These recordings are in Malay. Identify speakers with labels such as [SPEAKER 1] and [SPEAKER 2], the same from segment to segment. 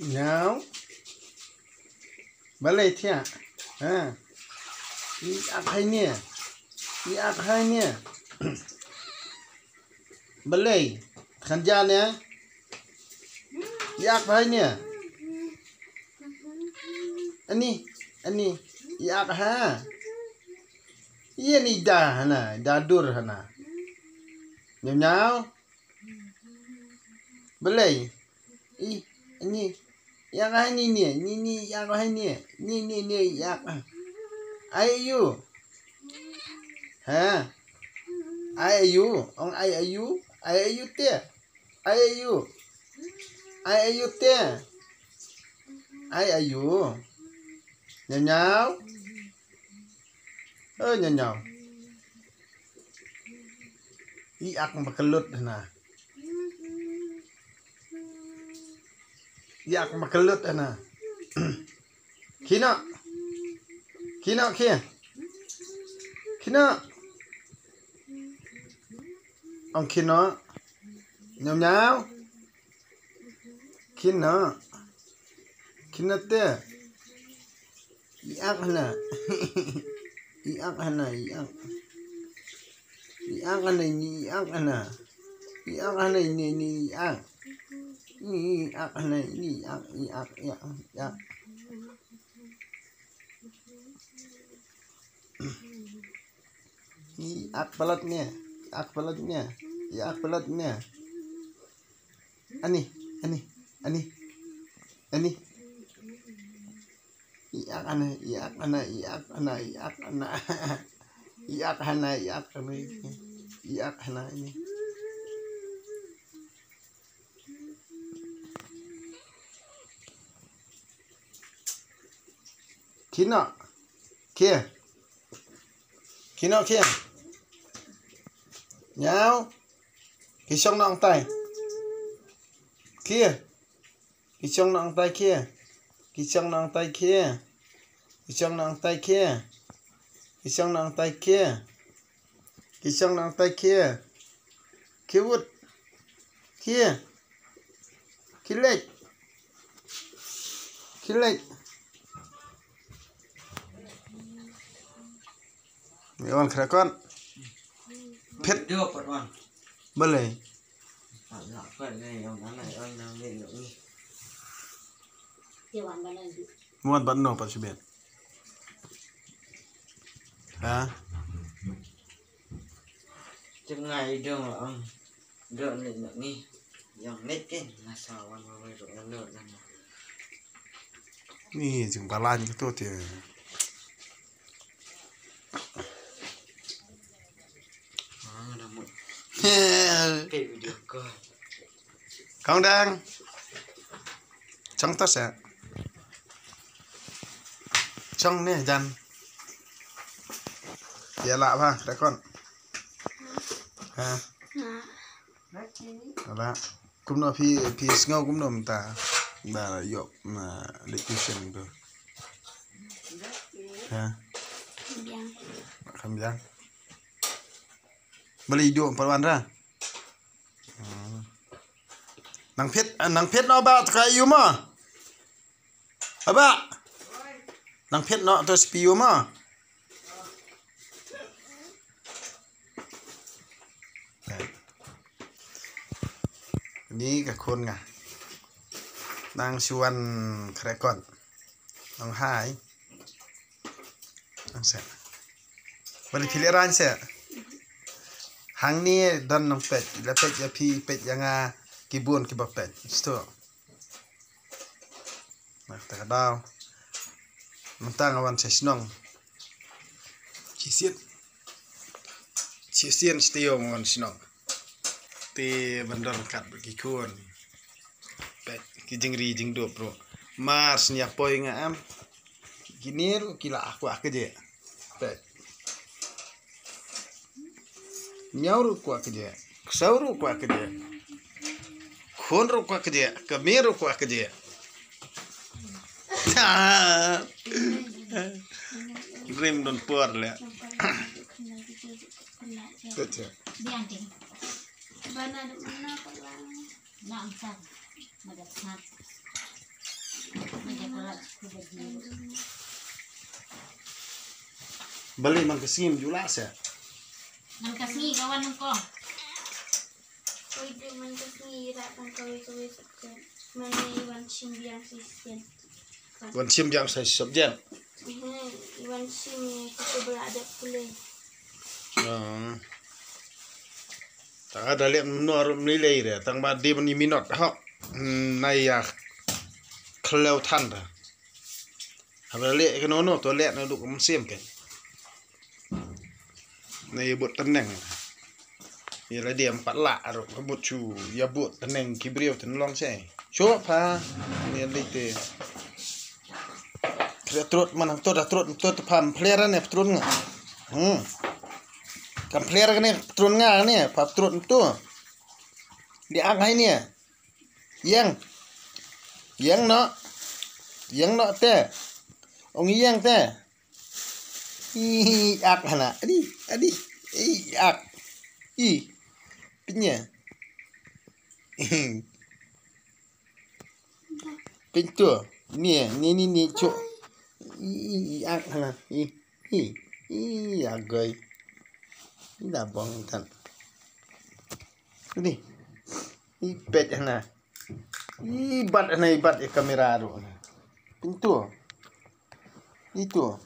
[SPEAKER 1] Nào balik thia đi ăn hay nè đi ăn hay nè balik khán giả nè đi ăn hay nè anh đi ăn ha iya ni dah hana dadur hana nyau balik ini yang hai ni yang hai ni yang ayu ha ayu ông ayu te ayu nyau nyau iak makelut na iak makelut na kina ông kina nyau kina te iak na iak na pelatnya ani ini kina nhau cái trong nòng tay kia cái trong nòng tay kia kia vút kia lệch con khỏe con phết
[SPEAKER 2] được con
[SPEAKER 1] bớt này muat ban no pas bet hả
[SPEAKER 2] chừng ngày đường ông đường này đi dòng nét cái là sao anh mới rồi nó lượn này
[SPEAKER 1] นี่จึงบาลานซ์ตัวเดียว
[SPEAKER 2] cái video coi
[SPEAKER 1] con đang trong tất sẽ trong nè dàn giờ lạ ha đấy con ha đó cũng nó phi ngâu cũng nằm ta bà dọc mà location được ha không dám beli dua perwan ra nang phet no ba kayu ma aba nang phet no to spiu maนี่กับคนไงนางชวนใครก่อนน้องหาย Angsa. Balik pilihan saya. Hang ni dan nong pet, la pet ya pi pet yang kibun ki pet. Sto. Nah, tak daw. Mentang awan sesnong. Cisian. Cisian stio ngon sinong. Ti bandar kat bagi kun. Pet ki jingri jing do bro. Mars nya poi ngam. Gini kila aku je. Pet. Nyauru ku je. Sauru ku je. Khonru ku je. Kameru ku je. Grim don por le. Betul.
[SPEAKER 3] Biang ting. Bana ada mana pala. Nak sat. Madak sat. Madak pala kubagi.
[SPEAKER 1] Balik man kesim julas ya.
[SPEAKER 3] Nang kasih kawan ko.
[SPEAKER 4] Kau itu mencari ratang kau-kau sekian. Mana Iwan Sim yang sisian.
[SPEAKER 1] Wan sim jam saya subjek.
[SPEAKER 4] Iwan Sim kita berada pulih.
[SPEAKER 1] Tak ada lihat menor nilai dia. Tang badi meni minot hok. Nai ya kelau tanda. Habis lihat ke nono tu lihat nak duduk musim kan. Nai buat tenang. Ya lah dia 4 lak arok buat cu. Ya buat tenang kibriu tenlong saya. Cuk pa. Ni lite. Kira terus mana tu dah terus pam player ni terus ngah. Kam player ni terus ngah ni pap terus tu. Dia angai ni. Yang no te. Ong yang te. Ak hana. Adi. Ak. Pinya. Pintu. Ni cuk. Ak hana. Agai. Dah bong tan. Ni. Pet hana. Ibat kamera tu. Pintu. Itu.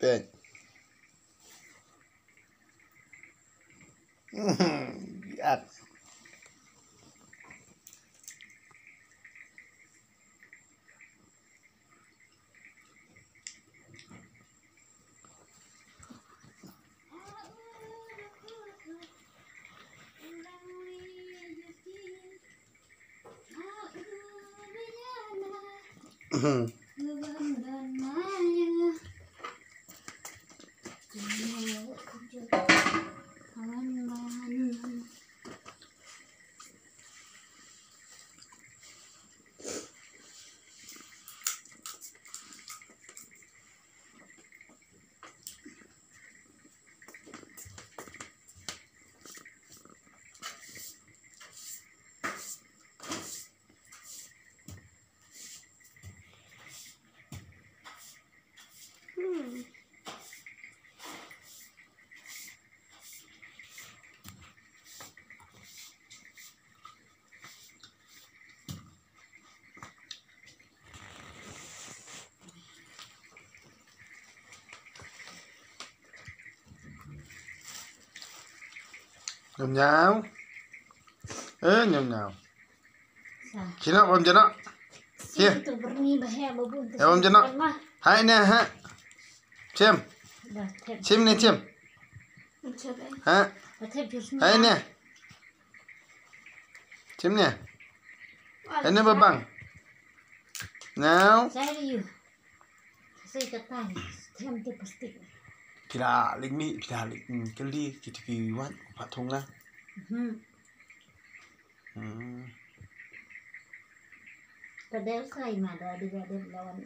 [SPEAKER 1] Pet. At. Nhầm nhào. Nhầm nhào. Khi nào bom cho nó. Kia. Bom cho nó. Hai nè ha. Chim nè chim. Ha. Hai nè. Chim nè. Hai nè bà bằng. Nào. Kira ligmi kali kita kiwan patung lah.
[SPEAKER 3] Padahal saya ada di lawan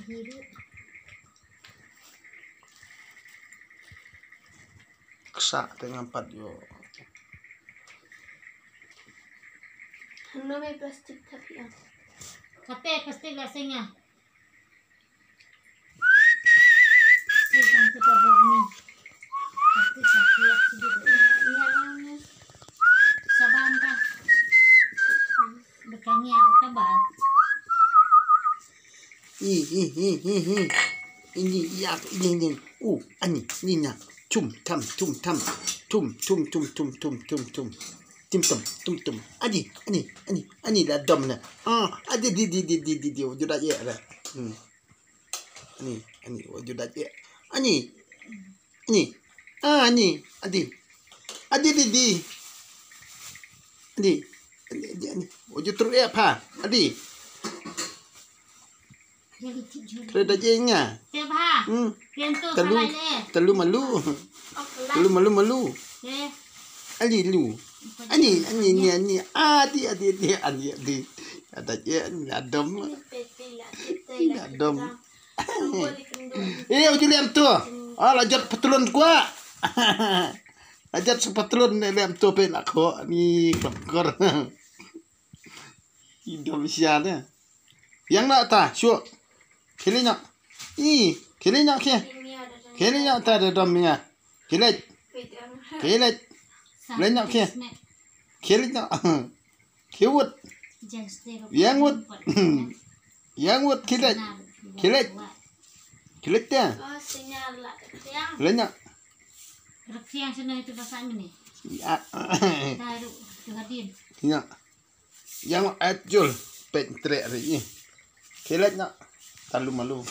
[SPEAKER 3] hidup.
[SPEAKER 1] Kesak dengan 4 yo.
[SPEAKER 4] Ano may plastic tapi ah.
[SPEAKER 3] Kate plastik rasanya. Sabang ka. Bekangnya ka ba?
[SPEAKER 1] Ini ya ini. Ani nya. Tum tam. Tum. Ani dah dom na. Adi di wujud aja lah. Ani wujud aja. Ani. Adi di. Adi. Wujud terus ya pa. Adi. Kerja jengnya.
[SPEAKER 3] Siapa? Pianto
[SPEAKER 1] Telu
[SPEAKER 3] salah deh.
[SPEAKER 1] telu malu. Telu malu.
[SPEAKER 3] Eh,
[SPEAKER 1] Ali lu. Ani. Adi. Ada je adom. Adom. Ujung lem tu. Lajat petulun gua. Lajat sepetulun lem tu pe nak ko ni kor. Indonesia ni. Yang nak ta? Syuk. Kelinya. Kelinya ke? Kelinya ta ada domnya. Kelet. Lenyap ke? Kelinya. Kewut. Yang wut. Yang wut kelet. Kelet ya.
[SPEAKER 4] Oh, sinyal lah. Siang.
[SPEAKER 1] Lenyap.
[SPEAKER 3] Reksiang sana itu bahasa ini.
[SPEAKER 1] Ya.
[SPEAKER 3] Taruh hadir.
[SPEAKER 1] Nya. Yang ajul pet trek ni. Kelet nak. Talu malu.